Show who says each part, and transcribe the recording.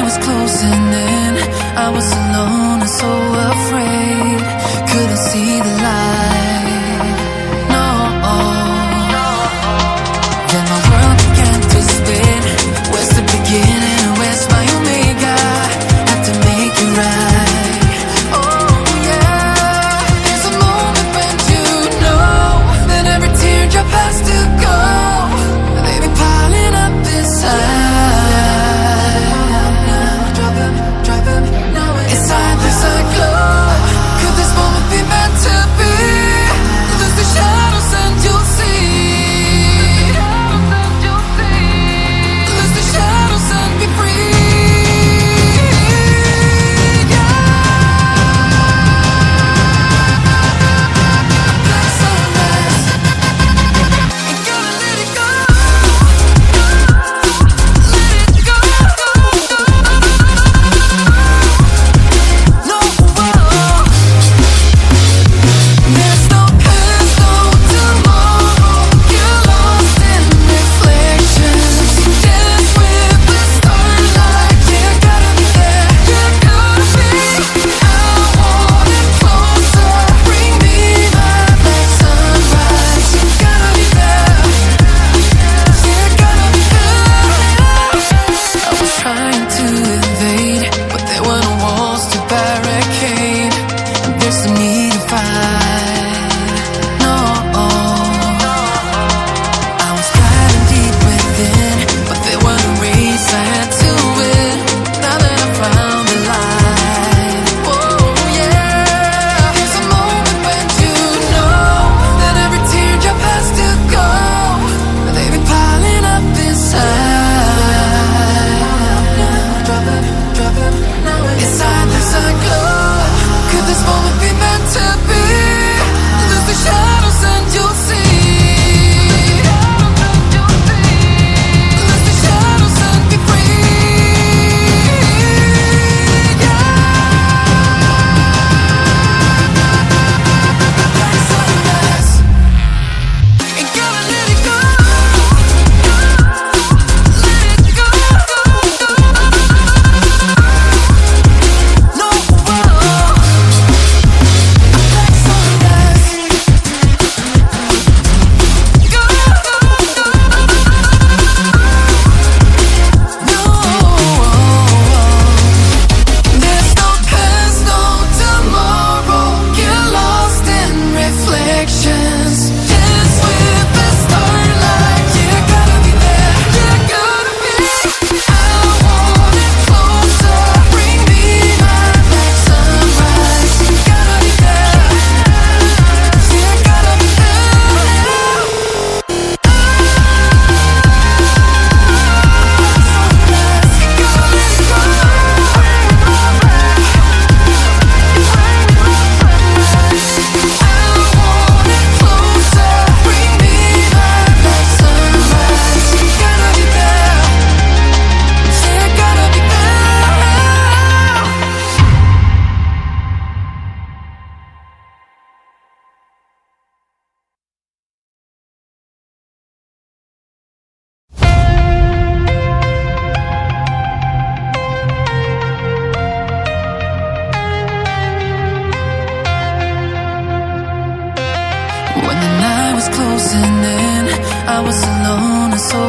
Speaker 1: was closing in, I was alone and so afraid. Couldn't see the light, no. Then my world began to spin. Where's the beginning and where's my omega? Had to make it right. Oh yeah. There's a moment when you know that every teardrop has to go. They've been piling up inside. Inside there's a glow. Could this moment be meant to be? Lose the shadows and you'll see. Lose the shadows and be free. Black sunrise. Ain't gonna let it go. Let it go. No, there's no past, no tomorrow. You're lost in reflections. Dance with the starlight. You gotta be there. You gotta be. I want it closer. Bring me my black sunrise. You gotta be there. You gotta be there. I was trying to invade, but there were no walls to barricade. And there's no need to fight. No. I was diving deep within, but there were no race I had to win. Now that I found the light. Oh yeah. There's a moment when you know that every teardrop has to go. They've been piling up inside. Inside there's a glow. Could this moment be meant to be? Lose the shadows and you'll see. Lose the shadows and be free. Black sunrise. Ain't gonna let it go. Let it go. No, black sunrise. Go. No, there's no past, no tomorrow. Get lost in reflections. Dance with the starlight. You gotta be there. You gotta be. I want it closer. Bring me my black sunrise. You gotta be there. You gotta be there. When the night was closing in, I was alone and so